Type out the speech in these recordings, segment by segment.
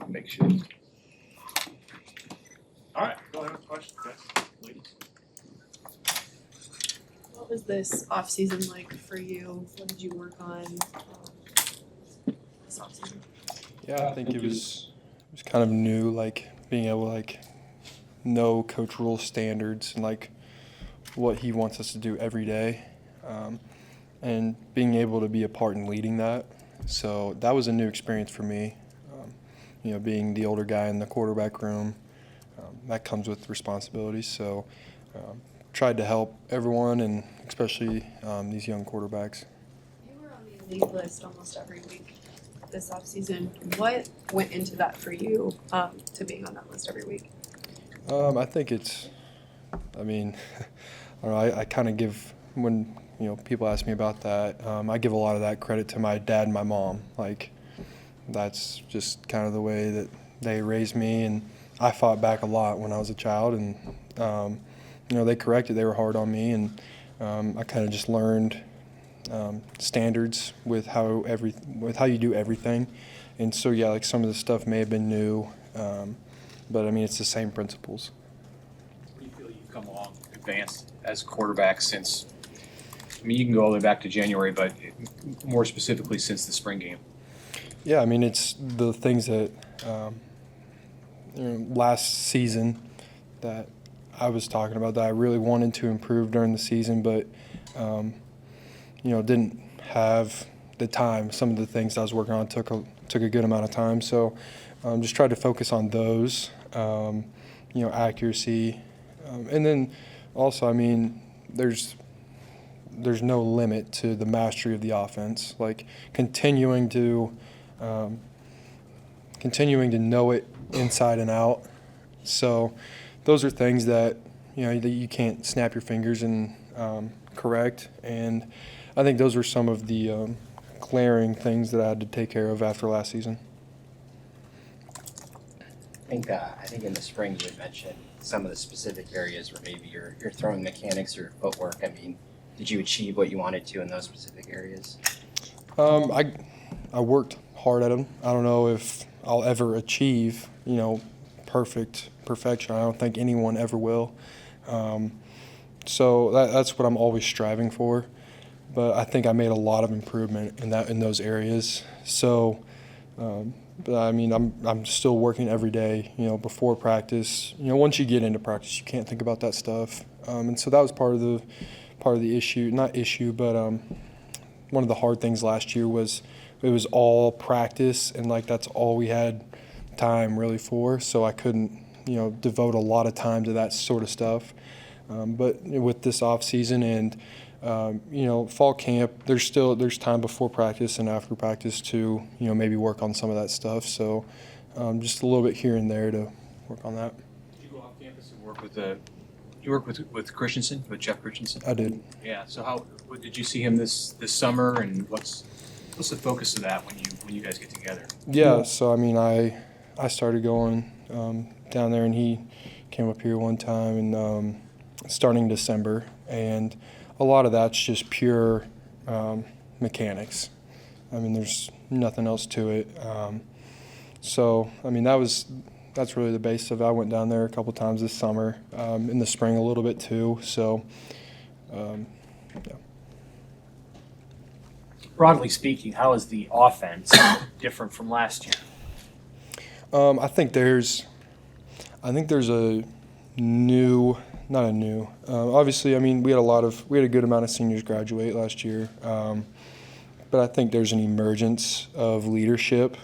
Makeshift. All right, go ahead with questions, guys, ladies. What was this off-season like for you? What did you work on this off-season? Yeah, I think it was kind of new, like being able to like know Coach Rule's standards and like what he wants us to do every day, and being able to be a part in leading that. So that was a new experience for me. Being the older guy in the quarterback room, that comes with responsibilities. So tried to help everyone, and especially these young quarterbacks. You were on the lead list almost every week this offseason. What went into that for you to being on that list every week? I think I don't know, I kind of give, when people ask me about that, I give a lot of that credit to my dad and my mom. Like, that's just kind of the way that they raised me, and I fought back a lot when I was a child, and they corrected. They were hard on me, and I kind of just learned standards with how you do everything. And so yeah, like some of the stuff may have been new, but I mean it's the same principles. Do you feel you've come along advanced as quarterback since? I mean, you can go all the way back to January, but more specifically since the spring game. Yeah, I mean it's the things that last season that I was talking about that I really wanted to improve during the season, but didn't have the time. Some of the things I was working on took a good amount of time, so just tried to focus on those, accuracy, and then also, I mean, there's no limit to the mastery of the offense. Like continuing to know it inside and out. So those are things that that you can't snap your fingers and correct. And I think those were some of the glaring things that I had to take care of after last season. I think in the spring you had mentioned some of the specific areas where maybe your throwing mechanics or footwork. I mean, did you achieve what you wanted to in those specific areas? I worked hard at them. I don't know if I'll ever achieve, perfection. I don't think anyone ever will. So that's what I'm always striving for. But I think I made a lot of improvement in those areas. So, but I mean, I'm still working every day. Before practice. Once you get into practice, you can't think about that stuff. And so that was part of the issue. Not issue, but one of the hard things last year was it was all practice, and like that's all we had time really for. So I couldn't devote a lot of time to that sort of stuff. But with this off season and fall camp, there's time before practice and after practice to maybe work on some of that stuff. So just a little bit here and there to work on that. Did you go off campus and work with Christensen, with Jeff Christensen? I did. Yeah. So what did you see him this summer, and what's the focus of that when you guys get together? Yeah. So I mean, I started going down there, and he came up here one time, and starting December, and a lot of that's just pure mechanics. I mean, there's nothing else to it. So I mean, that's really the base of it. I went down there a couple times this summer, in the spring a little bit too. So yeah. Broadly speaking, how is the offense different from last year? I think there's a new, not a new. Obviously, I mean, we had a good amount of seniors graduate last year, but I think there's an emergence of leadership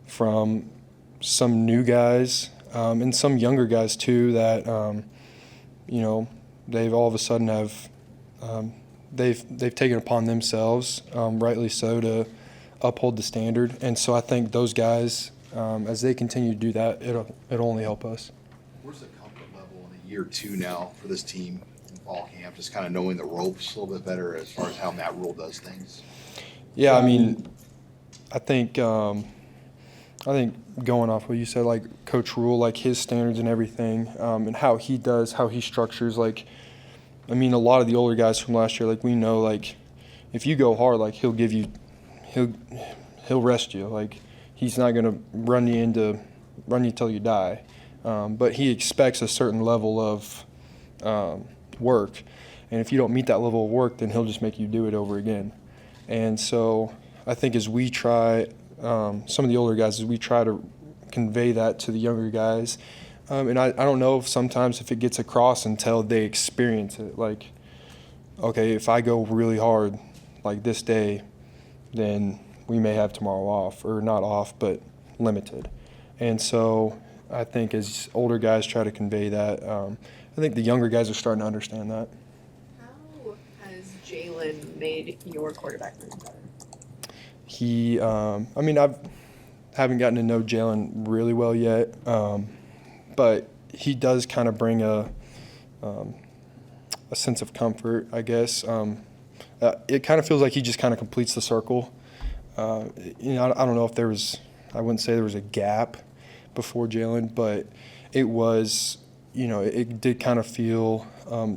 from some new guys and some younger guys too that they've all of a sudden have they've taken upon themselves, rightly so, to uphold the standard. And so I think those guys, as they continue to do that, it'll only help us. Where's the comfort level in a year two now for this team in fall camp, just kind of knowing the ropes a little bit better as far as how Matt Rule does things? Yeah, I mean, I think going off what you said, like Coach Rule, like his standards and everything, and how he structures, like, I mean, a lot of the older guys from last year, like we know, like if you go hard, like he'll he'll rest you. Like, he's not going to run you till you die. But he expects a certain level of work. And if you don't meet that level of work, then he'll just make you do it over again. And so I think as we try, some of the older guys, as we try to convey that to the younger guys, and I don't know if sometimes if it gets across until they experience it. Like, okay, if I go really hard like this day, then we may have tomorrow off, or not off, but limited. And so I think as older guys try to convey that, I think the younger guys are starting to understand that. How has Jaylen made your quarterback room better? He, I mean, haven't gotten to know Jaylen really well yet, but he does kind of bring a sense of comfort, I guess. It kind of feels like he just kind of completes the circle. You know, I don't know if I wouldn't say there was a gap before Jaylen, but it was, you know, it did kind of feel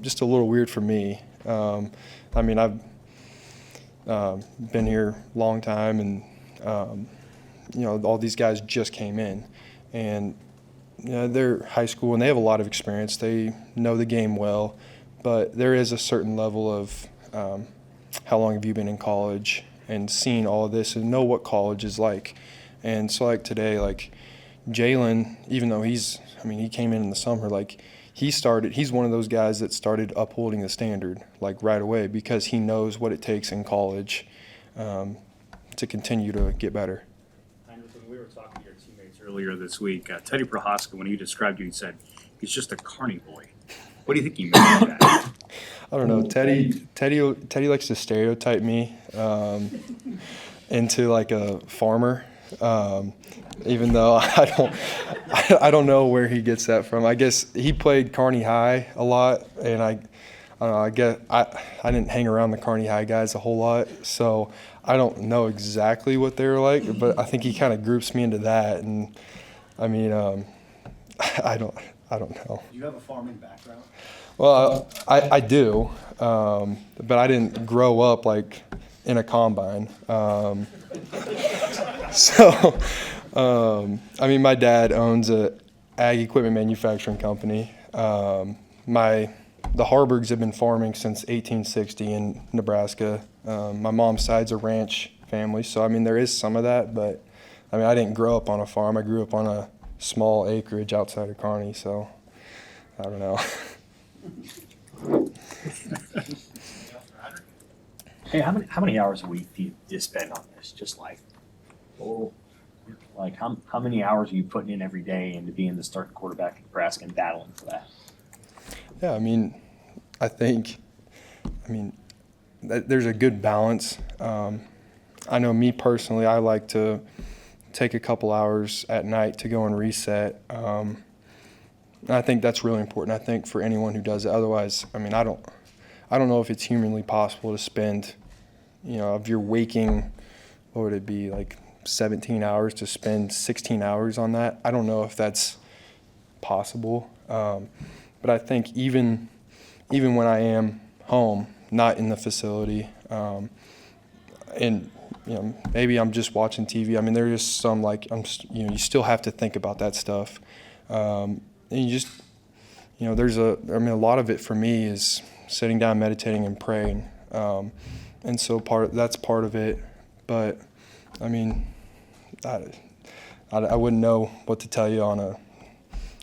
just a little weird for me. I mean, I've been here a long time, and, you know, all these guys just came in. And, you know, they're high school, and they have a lot of experience. They know the game well, but there is a certain level of how long have you been in college and seen all of this and know what college is like. And so, like, today, like, Jaylen, even though he came in the summer, like, he's one of those guys that started upholding the standard, like, right away, because he knows what it takes in college to continue to get better. Heinrich, when we were talking to your teammates earlier this week, Teddy Prohaska, when he described you, he said, he's just a carny boy. What do you think he meant by that? I don't know. Teddy likes to stereotype me into like a farmer, even though I don't know where he gets that from. I guess he played Kearney High a lot, and I don't know. I guess I didn't hang around the Kearney High guys a whole lot, so I don't know exactly what they were like. But I think he kind of groups me into that, and I mean, I don't know. Do you have a farming background? Well, I do, but I didn't grow up like in a combine. I mean, my dad owns a ag equipment manufacturing company. The Haarbergs have been farming since 1860 in Nebraska. My mom's side's a ranch family, so I mean there is some of that, but I mean I didn't grow up on a farm. I grew up on a small acreage outside of Kearney, so I don't know. Hey, how many hours a week do you spend on this? Just like, how many hours are you putting in every day into being the starting quarterback at Nebraska and battling for that? Yeah, I mean, there's a good balance. I know me personally, I like to take a couple hours at night to go and reset. And I think that's really important. I think for anyone who does it. Otherwise, I mean, I don't know if it's humanly possible to spend, you know, if you're waking, what would it be, like 17 hours to spend 16 hours on that? I don't know if that's possible. But I think even when I am home, not in the facility, and you know, maybe I'm just watching TV. I mean, there's just some like you still have to think about that stuff. And you just, you know, a lot of it for me is sitting down, meditating, and praying. And so that's part of it. But, I mean, I wouldn't know what to tell you on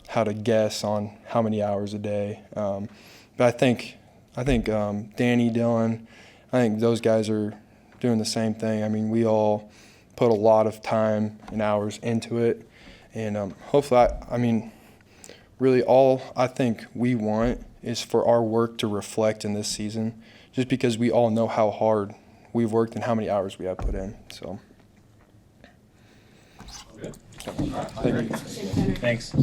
how to guess on how many hours a day. But I think Danny, Dylan, I think those guys are doing the same thing. I mean, we all put a lot of time and hours into it. And hopefully, really all I think we want is for our work to reflect in this season, just because we all know how hard we've worked and how many hours we have put in. So. Good. Thank you. Thanks.